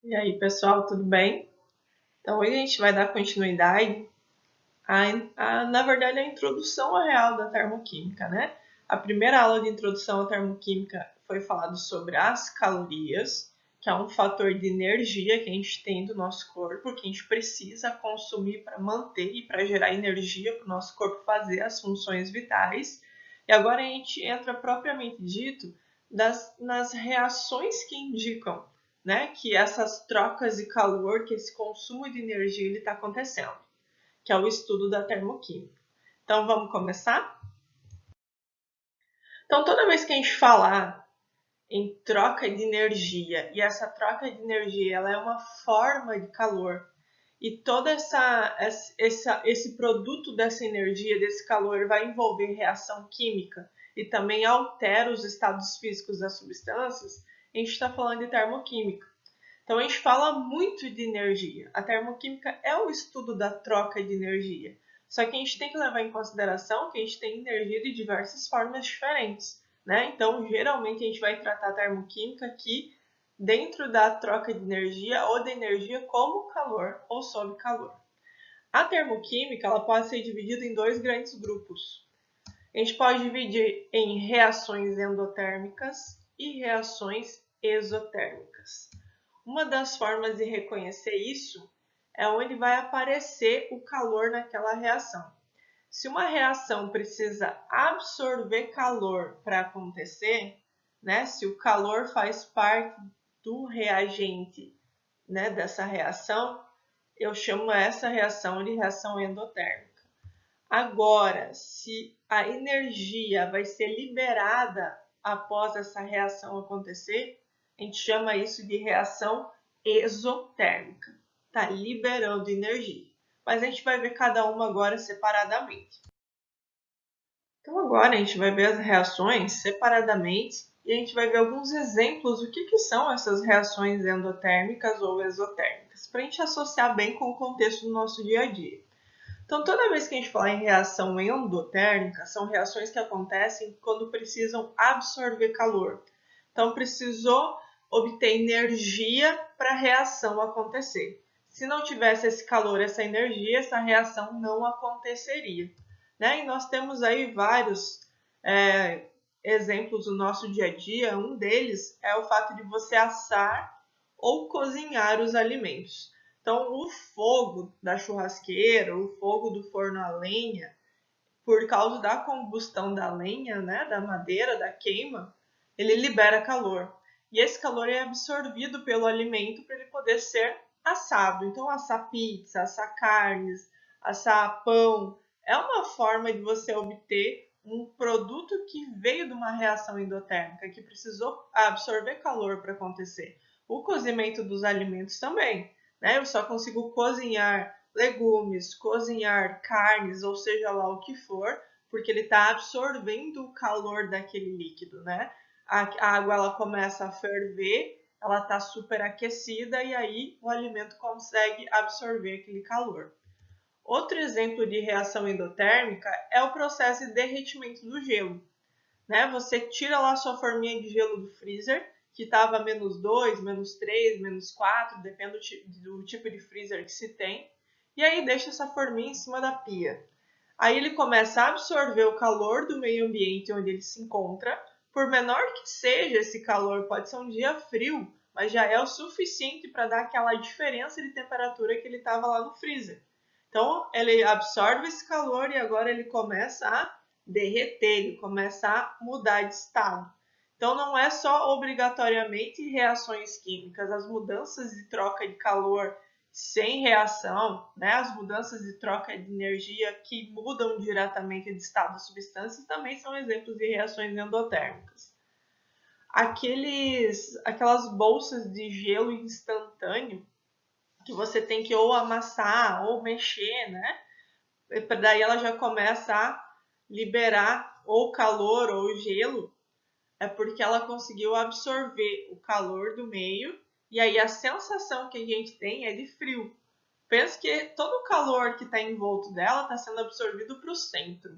E aí, pessoal, tudo bem? Então, hoje a gente vai dar continuidade na verdade, à introdução real da termoquímica, né? A primeira aula de introdução à termoquímica foi falado sobre as calorias, que é um fator de energia que a gente tem do nosso corpo, que a gente precisa consumir para manter e para gerar energia para o nosso corpo fazer as funções vitais. E agora a gente entra propriamente dito nas reações que indicam, né, que essas trocas de calor, que esse consumo de energia está acontecendo, que é o estudo da termoquímica. Então vamos começar? Então toda vez que a gente falar em troca de energia, e essa troca de energia ela é uma forma de calor, e todo esse produto dessa energia, desse calor, vai envolver reação química e também altera os estados físicos das substâncias, a gente está falando de termoquímica. Então a gente fala muito de energia. A termoquímica é o estudo da troca de energia. Só que a gente tem que levar em consideração que a gente tem energia de diversas formas diferentes, né? Então, geralmente a gente vai tratar a termoquímica aqui dentro da troca de energia ou da energia como calor ou sob calor. A termoquímica ela pode ser dividida em dois grandes grupos. A gente pode dividir em reações endotérmicas e reações exotérmicas. Uma das formas de reconhecer isso é onde vai aparecer o calor naquela reação. Se uma reação precisa absorver calor para acontecer, né, se o calor faz parte do reagente, né, dessa reação, eu chamo essa reação de reação endotérmica. Agora, se a energia vai ser liberada após essa reação acontecer, a gente chama isso de reação exotérmica. Está liberando energia. Mas a gente vai ver cada uma agora separadamente. Então agora a gente vai ver as reações separadamente e a gente vai ver alguns exemplos do que são essas reações endotérmicas ou exotérmicas, para a gente associar bem com o contexto do nosso dia a dia. Então, toda vez que a gente fala em reação endotérmica, são reações que acontecem quando precisam absorver calor. Então, precisou obter energia para a reação acontecer. Se não tivesse esse calor, essa energia, essa reação não aconteceria. Né? E nós temos aí vários exemplos do nosso dia a dia. Um deles é o fato de você assar ou cozinhar os alimentos. Então, o fogo da churrasqueira, o fogo do forno a lenha, por causa da combustão da lenha, né, da madeira, da queima, ele libera calor. E esse calor é absorvido pelo alimento para ele poder ser assado. Então, assar pizza, assar carnes, assar pão, é uma forma de você obter um produto que veio de uma reação endotérmica, que precisou absorver calor para acontecer. O cozimento dos alimentos também, né? Eu só consigo cozinhar legumes, cozinhar carnes, ou seja lá o que for, porque ele está absorvendo o calor daquele líquido, né? A água ela começa a ferver, ela está superaquecida e aí o alimento consegue absorver aquele calor. Outro exemplo de reação endotérmica é o processo de derretimento do gelo. Né? Você tira lá sua forminha de gelo do freezer, que estava a -2, -3, -4, depende do tipo de freezer que se tem, e aí deixa essa forminha em cima da pia. Aí ele começa a absorver o calor do meio ambiente onde ele se encontra. Por menor que seja esse calor, pode ser um dia frio, mas já é o suficiente para dar aquela diferença de temperatura que ele estava lá no freezer. Então ele absorve esse calor e agora ele começa a derreter, ele começa a mudar de estado. Então não é só obrigatoriamente reações químicas, as mudanças de troca de calor sem reação, né, as mudanças de troca de energia que mudam diretamente de estado de substâncias também são exemplos de reações endotérmicas. Aquelas bolsas de gelo instantâneo que você tem que ou amassar ou mexer, né? Daí ela já começa a liberar ou calor ou gelo, é porque ela conseguiu absorver o calor do meio e aí a sensação que a gente tem é de frio. Pensa que todo o calor que está em volta dela está sendo absorvido para o centro,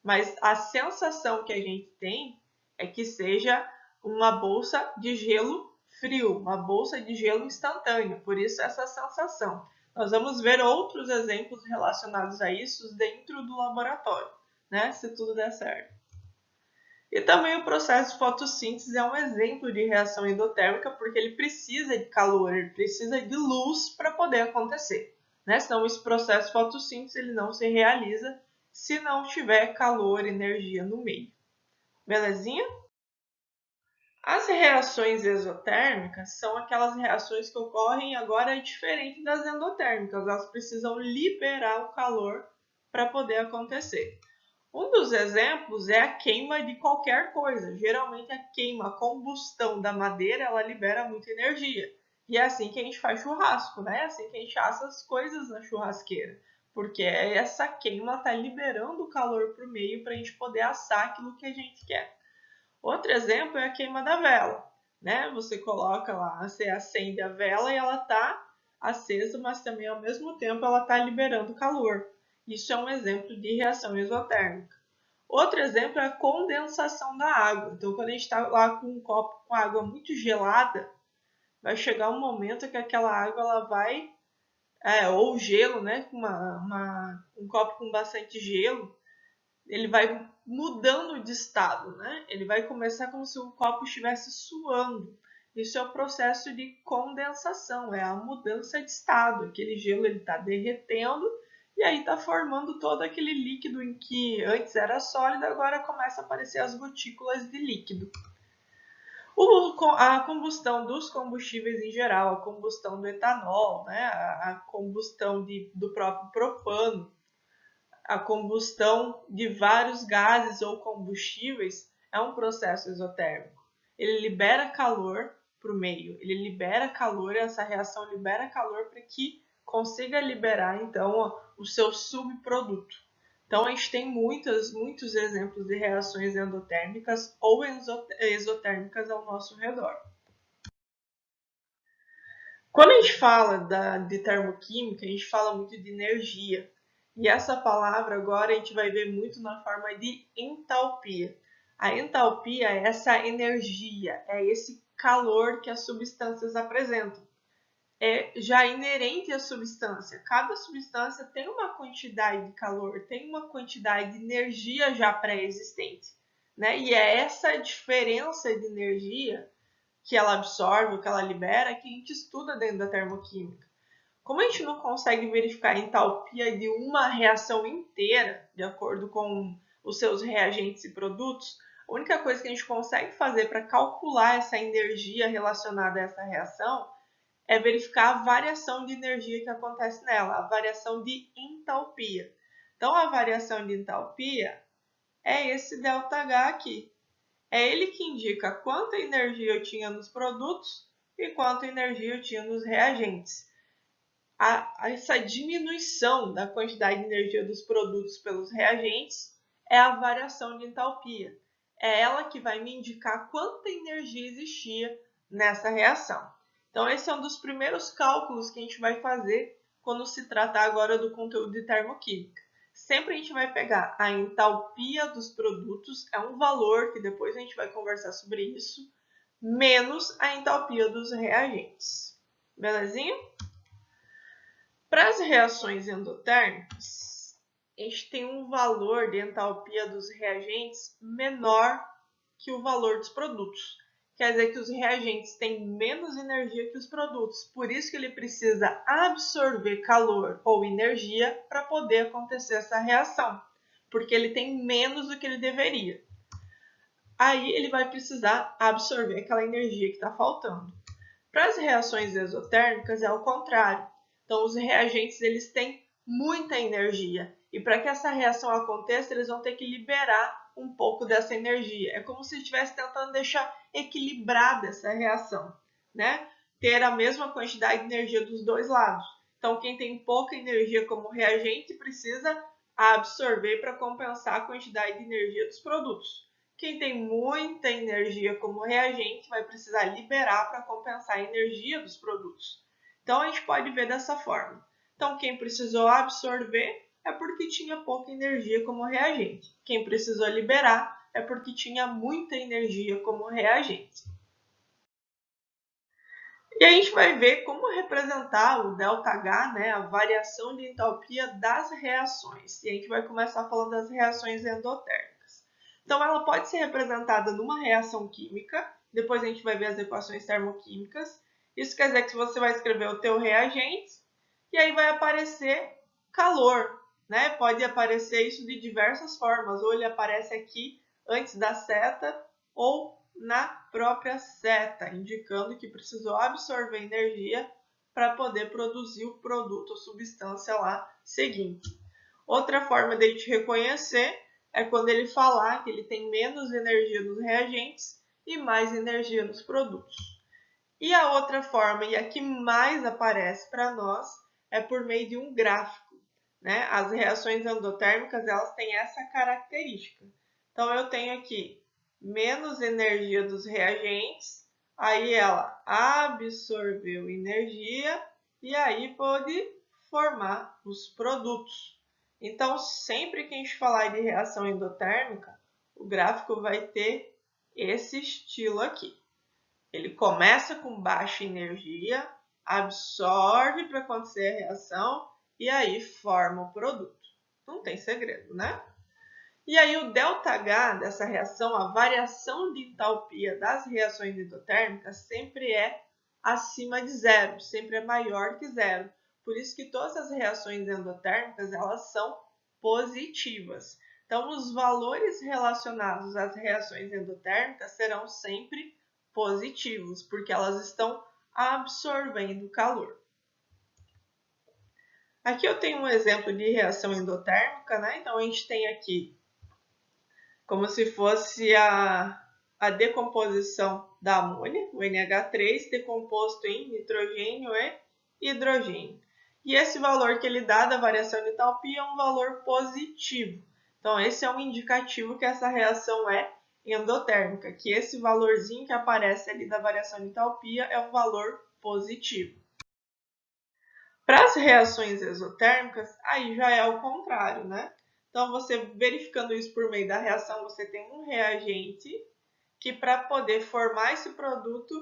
mas a sensação que a gente tem é que seja uma bolsa de gelo frio, uma bolsa de gelo instantâneo, por isso essa sensação. Nós vamos ver outros exemplos relacionados a isso dentro do laboratório, né? Se tudo der certo. E também o processo de fotossíntese é um exemplo de reação endotérmica, porque ele precisa de calor, ele precisa de luz para poder acontecer, né? Senão esse processo de fotossíntese ele não se realiza se não tiver calor, energia no meio. Belezinha? As reações exotérmicas são aquelas reações que ocorrem agora diferente das endotérmicas. Elas precisam liberar o calor para poder acontecer. Um dos exemplos é a queima de qualquer coisa. Geralmente a queima, a combustão da madeira, ela libera muita energia. E é assim que a gente faz churrasco, né? É assim que a gente assa as coisas na churrasqueira. Porque essa queima está liberando o calor para o meio para a gente poder assar aquilo que a gente quer. Outro exemplo é a queima da vela, né? Você coloca lá, você acende a vela e ela está acesa, mas também ao mesmo tempo ela está liberando calor. Isso é um exemplo de reação exotérmica. Outro exemplo é a condensação da água. Então, quando a gente está lá com um copo com água muito gelada, vai chegar um momento que aquela água ela vai, ou gelo, né? Um copo com bastante gelo, ele vai mudando de estado, né? Ele vai começar como se o copo estivesse suando. Isso é o processo de condensação, é a mudança de estado. Aquele gelo ele está derretendo e aí está formando todo aquele líquido em que antes era sólido, agora começa a aparecer as gotículas de líquido. A combustão dos combustíveis em geral, a combustão do etanol, né? A combustão do próprio propano, a combustão de vários gases ou combustíveis é um processo exotérmico. Ele libera calor para o meio, ele libera calor, essa reação libera calor para que consiga liberar então o seu subproduto. Então a gente tem muitos exemplos de reações endotérmicas ou exotérmicas ao nosso redor. Quando a gente fala de termoquímica, a gente fala muito de energia. E essa palavra agora a gente vai ver muito na forma de entalpia. A entalpia é essa energia, é esse calor que as substâncias apresentam. É já inerente à substância. Cada substância tem uma quantidade de calor, tem uma quantidade de energia já pré-existente, né? E é essa diferença de energia que ela absorve, que ela libera, que a gente estuda dentro da termoquímica. Como a gente não consegue verificar a entalpia de uma reação inteira, de acordo com os seus reagentes e produtos, a única coisa que a gente consegue fazer para calcular essa energia relacionada a essa reação é verificar a variação de energia que acontece nela, a variação de entalpia. Então, a variação de entalpia é esse ΔH aqui. É ele que indica quanta energia eu tinha nos produtos e quanta energia eu tinha nos reagentes. Essa diminuição da quantidade de energia dos produtos pelos reagentes é a variação de entalpia. É ela que vai me indicar quanta energia existia nessa reação. Então, esse é um dos primeiros cálculos que a gente vai fazer quando se tratar agora do conteúdo de termoquímica. Sempre a gente vai pegar a entalpia dos produtos, é um valor que depois a gente vai conversar sobre isso, menos a entalpia dos reagentes. Belezinha? Para as reações endotérmicas, a gente tem um valor de entalpia dos reagentes menor que o valor dos produtos. Quer dizer que os reagentes têm menos energia que os produtos, por isso que ele precisa absorver calor ou energia para poder acontecer essa reação, porque ele tem menos do que ele deveria. Aí ele vai precisar absorver aquela energia que está faltando. Para as reações exotérmicas é o contrário. Então os reagentes eles têm muita energia e para que essa reação aconteça eles vão ter que liberar um pouco dessa energia. É como se estivesse tentando deixar equilibrada essa reação, né? Ter a mesma quantidade de energia dos dois lados. Então quem tem pouca energia como reagente precisa absorver para compensar a quantidade de energia dos produtos. Quem tem muita energia como reagente vai precisar liberar para compensar a energia dos produtos. Então, a gente pode ver dessa forma. Então, quem precisou absorver é porque tinha pouca energia como reagente. Quem precisou liberar é porque tinha muita energia como reagente. E a gente vai ver como representar o ΔH, né, a variação de entalpia das reações. E a gente vai começar falando das reações endotérmicas. Então, ela pode ser representada numa reação química, depois a gente vai ver as equações termoquímicas. Isso quer dizer que você vai escrever o teu reagente, e aí vai aparecer calor, né? Pode aparecer isso de diversas formas, ou ele aparece aqui antes da seta, ou na própria seta, indicando que precisou absorver energia para poder produzir o produto ou substância lá seguinte. Outra forma de a gente reconhecer é quando ele falar que ele tem menos energia nos reagentes e mais energia nos produtos. E a outra forma, e a que mais aparece para nós, é por meio de um gráfico, né? As reações endotérmicas, elas têm essa característica. Então, eu tenho aqui menos energia dos reagentes, aí ela absorveu energia e aí pode formar os produtos. Então, sempre que a gente falar de reação endotérmica, o gráfico vai ter esse estilo aqui. Ele começa com baixa energia, absorve para acontecer a reação e aí forma o produto. Não tem segredo, né? E aí o ΔH dessa reação, a variação de entalpia das reações endotérmicas sempre é acima de zero, sempre é maior que zero. Por isso que todas as reações endotérmicas, elas são positivas. Então, os valores relacionados às reações endotérmicas serão sempre positivos, porque elas estão absorvendo calor. Aqui eu tenho um exemplo de reação endotérmica, né? Então, a gente tem aqui como se fosse a decomposição da amônia, o NH3, decomposto em nitrogênio e hidrogênio. E esse valor que ele dá da variação de entalpia é um valor positivo. Então, esse é um indicativo que essa reação é endotérmica, que esse valorzinho que aparece ali da variação de entalpia é um valor positivo. Para as reações exotérmicas, aí já é o contrário, né? Então, você verificando isso por meio da reação, você tem um reagente que, para poder formar esse produto,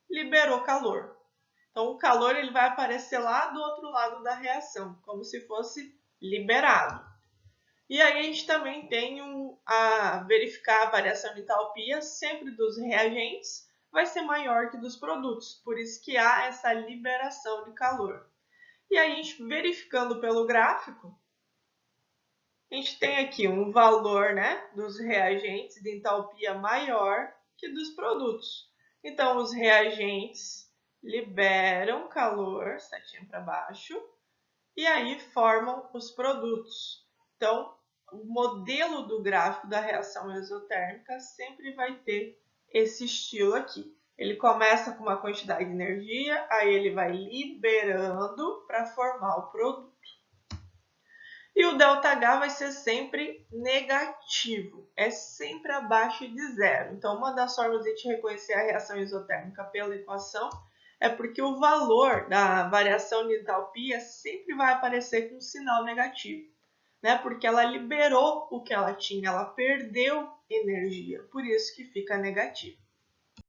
liberou calor. Então, o calor ele vai aparecer lá do outro lado da reação, como se fosse liberado. E aí a gente também tem a verificar a variação de entalpia sempre dos reagentes, vai ser maior que dos produtos, por isso que há essa liberação de calor. E aí, a gente verificando pelo gráfico, a gente tem aqui um valor, né, dos reagentes de entalpia maior que dos produtos. Então, os reagentes liberam calor, setinha para baixo, e aí formam os produtos. Então, o modelo do gráfico da reação exotérmica sempre vai ter esse estilo aqui. Ele começa com uma quantidade de energia, aí ele vai liberando para formar o produto. E o ΔH vai ser sempre negativo, é sempre abaixo de zero. Então, uma das formas de a gente reconhecer a reação isotérmica pela equação é porque o valor da variação de entalpia sempre vai aparecer com um sinal negativo, né? Porque ela liberou o que ela tinha, ela perdeu energia, por isso que fica negativo.